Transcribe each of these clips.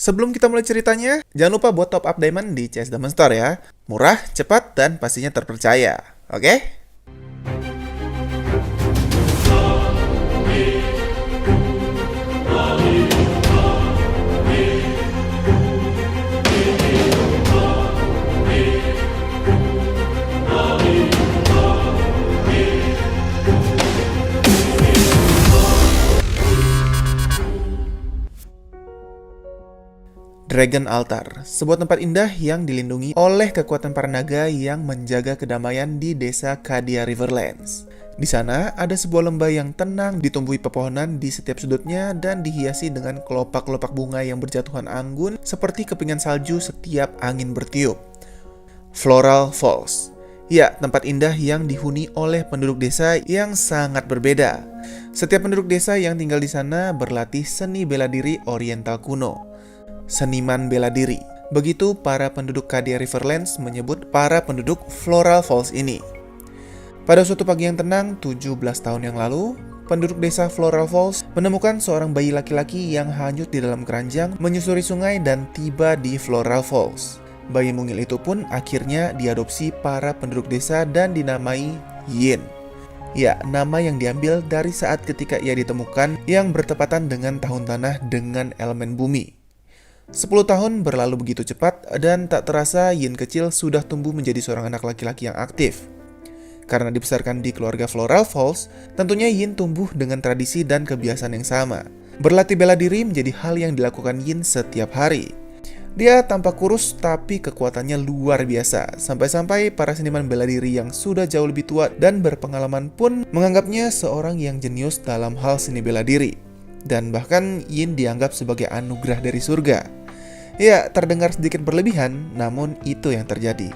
Sebelum kita mulai ceritanya, jangan lupa buat top up diamond di CS Diamond Store ya. Murah, cepat, dan pastinya terpercaya. Oke? Dragon Altar, sebuah tempat indah yang dilindungi oleh kekuatan para naga yang menjaga kedamaian di desa Cadia Riverlands. Di sana ada sebuah lembah yang tenang ditumbuhi pepohonan di setiap sudutnya dan dihiasi dengan kelopak-kelopak bunga yang berjatuhan anggun seperti kepingan salju setiap angin bertiup. Floral Falls. Ya, tempat indah yang dihuni oleh penduduk desa yang sangat berbeda. Setiap penduduk desa yang tinggal di sana berlatih seni bela diri oriental kuno. Seniman bela diri. Begitu para penduduk Cadia Riverlands menyebut para penduduk Floral Falls ini. Pada suatu pagi yang tenang, 17 tahun yang lalu, penduduk desa Floral Falls menemukan seorang bayi laki-laki yang hanyut di dalam keranjang menyusuri sungai dan tiba di Floral Falls. Bayi mungil itu pun akhirnya diadopsi para penduduk desa dan dinamai Yin. Ya, nama yang diambil dari saat ketika ia ditemukan yang bertepatan dengan tahun tanah dengan elemen bumi. 10 tahun berlalu begitu cepat dan tak terasa Yin kecil sudah tumbuh menjadi seorang anak laki-laki yang aktif. Karena dibesarkan di keluarga Floral Falls, tentunya Yin tumbuh dengan tradisi dan kebiasaan yang sama. Berlatih bela diri menjadi hal yang dilakukan Yin setiap hari. Dia tampak kurus tapi kekuatannya luar biasa, sampai-sampai para seniman bela diri yang sudah jauh lebih tua dan berpengalaman pun menganggapnya seorang yang jenius dalam hal seni bela diri. Dan bahkan Yin dianggap sebagai anugerah dari surga. Ya, terdengar sedikit berlebihan, namun itu yang terjadi.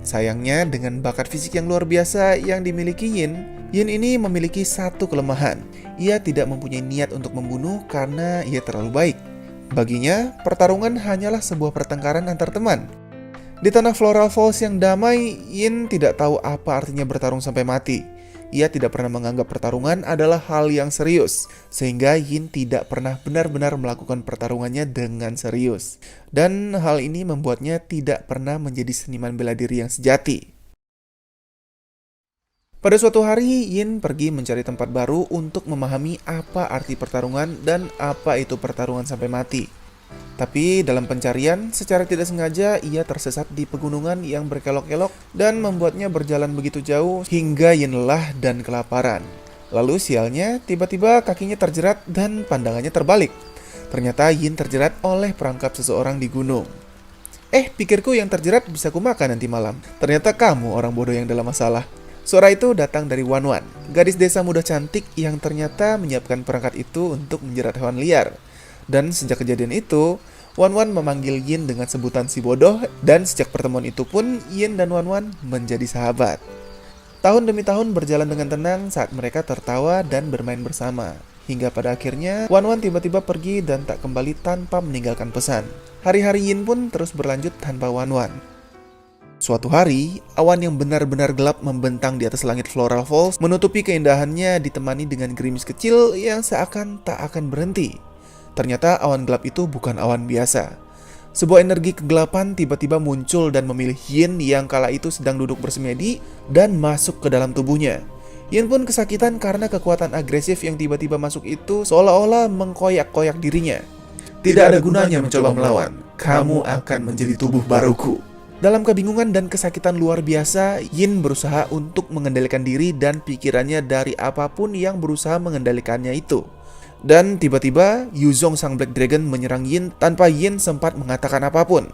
Sayangnya, dengan bakat fisik yang luar biasa yang dimiliki Yin ini memiliki satu kelemahan. Ia tidak mempunyai niat untuk membunuh karena ia terlalu baik. Baginya, pertarungan hanyalah sebuah pertengkaran antar teman. Di tanah Floral Falls yang damai, Yin tidak tahu apa artinya bertarung sampai mati. Ia tidak pernah menganggap pertarungan adalah hal yang serius, sehingga Yin tidak pernah benar-benar melakukan pertarungannya dengan serius. Dan hal ini membuatnya tidak pernah menjadi seniman bela diri yang sejati. Pada suatu hari, Yin pergi mencari tempat baru untuk memahami apa arti pertarungan dan apa itu pertarungan sampai mati. Tapi dalam pencarian, secara tidak sengaja ia tersesat di pegunungan yang berkelok-kelok dan membuatnya berjalan begitu jauh hingga Yin lelah dan kelaparan. Lalu sialnya, tiba-tiba kakinya terjerat dan pandangannya terbalik. Ternyata Yin terjerat oleh perangkap seseorang di gunung. Pikirku yang terjerat bisa kumakan nanti malam. Ternyata kamu orang bodoh yang dalam masalah. Suara itu datang dari Wan Wan, gadis desa muda cantik yang ternyata menyiapkan perangkat itu untuk menjerat hewan liar. Dan sejak kejadian itu, Wan Wan memanggil Yin dengan sebutan si bodoh, dan sejak pertemuan itu pun Yin dan Wan Wan menjadi sahabat. Tahun demi tahun berjalan dengan tenang saat mereka tertawa dan bermain bersama. Hingga pada akhirnya, Wan Wan tiba-tiba pergi dan tak kembali tanpa meninggalkan pesan. Hari-hari Yin pun terus berlanjut tanpa Wan Wan. Suatu hari, awan yang benar-benar gelap membentang di atas langit Floral Falls menutupi keindahannya ditemani dengan gerimis kecil yang seakan tak akan berhenti. Ternyata awan gelap itu bukan awan biasa. Sebuah energi kegelapan tiba-tiba muncul dan memilih Yin yang kala itu sedang duduk bersemedi dan masuk ke dalam tubuhnya. Yin pun kesakitan karena kekuatan agresif yang tiba-tiba masuk itu seolah-olah mengkoyak-koyak dirinya. Tidak ada gunanya mencoba melawan. Kamu akan menjadi tubuh baruku. Dalam kebingungan dan kesakitan luar biasa, Yin berusaha untuk mengendalikan diri dan pikirannya dari apapun yang berusaha mengendalikannya itu. Dan tiba-tiba, Yuzong sang Black Dragon menyerang Yin tanpa Yin sempat mengatakan apapun.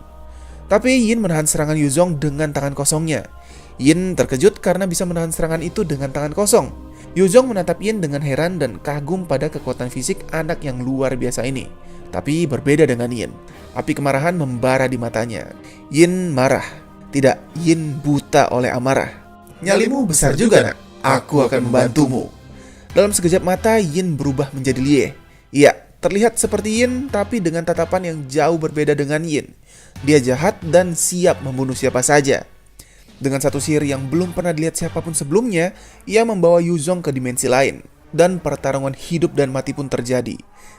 Tapi Yin menahan serangan Yuzong dengan tangan kosongnya. Yin terkejut karena bisa menahan serangan itu dengan tangan kosong. Yuzong menatap Yin dengan heran dan kagum pada kekuatan fisik anak yang luar biasa ini. Tapi berbeda dengan Yin. Api kemarahan membara di matanya. Yin marah. Tidak, Yin buta oleh amarah. Nyalimu besar juga, nak. Aku akan membantumu. Dalam sekejap mata, Yin berubah menjadi Lie. Iya, terlihat seperti Yin, tapi dengan tatapan yang jauh berbeda dengan Yin. Dia jahat dan siap membunuh siapa saja. Dengan satu sihir yang belum pernah dilihat siapapun sebelumnya, ia membawa Yuzong ke dimensi lain. dan pertarungan hidup dan mati pun terjadi.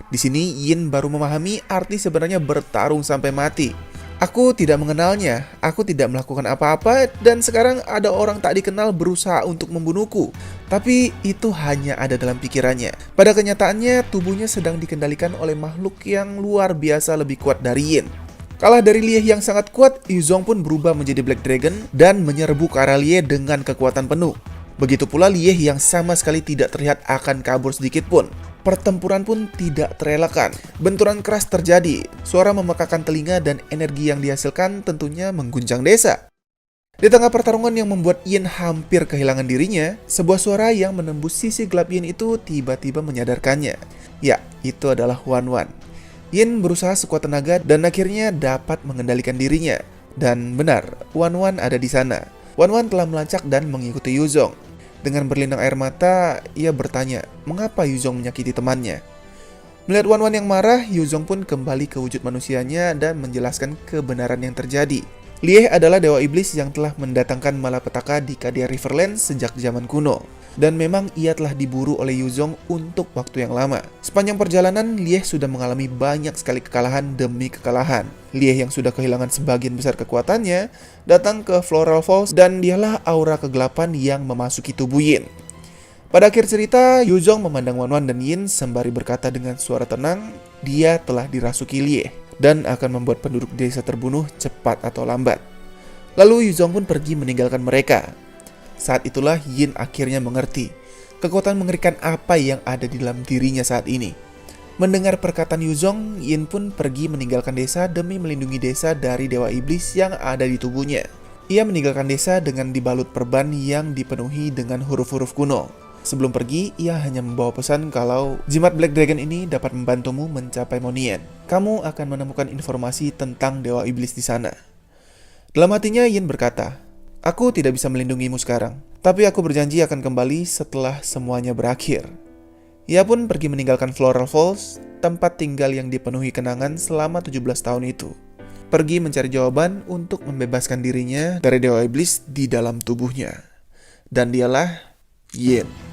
Di sini Yin baru memahami arti sebenarnya bertarung sampai mati. Aku tidak mengenalnya, aku tidak melakukan apa-apa, dan sekarang ada orang tak dikenal berusaha untuk membunuhku. Tapi itu hanya ada dalam pikirannya. Pada kenyataannya, tubuhnya sedang dikendalikan oleh makhluk yang luar biasa lebih kuat dari Yin. Kalah dari Lie yang sangat kuat, Yuzong pun berubah menjadi Black Dragon dan menyerbu ke arah Lie dengan kekuatan penuh. Begitu pula Lie yang sama sekali tidak terlihat akan kabur sedikit pun. Pertempuran pun tidak terelakkan. Benturan keras terjadi, suara memekakan telinga dan energi yang dihasilkan tentunya mengguncang desa. Di tengah pertarungan yang membuat Yin hampir kehilangan dirinya, sebuah suara yang menembus sisi gelap Yin itu tiba-tiba menyadarkannya. Ya, itu adalah Wan Wan. Yin berusaha sekuat tenaga dan akhirnya dapat mengendalikan dirinya. Dan benar, Wan Wan ada di sana. Wan Wan telah melacak dan mengikuti Yuzong. Dengan berlinang air mata, ia bertanya, mengapa Yuzong menyakiti temannya? Melihat Wan Wan yang marah, Yuzong pun kembali ke wujud manusianya dan menjelaskan kebenaran yang terjadi. Lie adalah dewa iblis yang telah mendatangkan malapetaka di Kadia Riverland sejak zaman kuno. Dan memang ia telah diburu oleh Yuzong untuk waktu yang lama. Sepanjang perjalanan, Lie sudah mengalami banyak sekali kekalahan demi kekalahan. Lie yang sudah kehilangan sebagian besar kekuatannya, datang ke Floral Falls dan dialah aura kegelapan yang memasuki tubuh Yin. Pada akhir cerita, Yuzong memandang Wan Wan dan Yin sembari berkata dengan suara tenang, dia telah dirasuki Lie dan akan membuat penduduk desa terbunuh cepat atau lambat. Lalu Yuzong pun pergi meninggalkan mereka. Saat itulah Yin akhirnya mengerti kekuatan mengerikan apa yang ada di dalam dirinya saat ini. Mendengar perkataan Yuzong, Yin pun pergi meninggalkan desa demi melindungi desa dari dewa iblis yang ada di tubuhnya. Ia meninggalkan desa dengan dibalut perban yang dipenuhi dengan huruf-huruf kuno. Sebelum pergi, ia hanya membawa pesan kalau jimat Black Dragon ini dapat membantumu mencapai Monien. Kamu akan menemukan informasi tentang dewa iblis di sana. Dalam hatinya, Yin berkata, aku tidak bisa melindungimu sekarang, tapi aku berjanji akan kembali setelah semuanya berakhir. Ia pun pergi meninggalkan Floral Falls, tempat tinggal yang dipenuhi kenangan selama 17 tahun itu. Pergi mencari jawaban untuk membebaskan dirinya dari dewa iblis di dalam tubuhnya. Dan dialah Yin.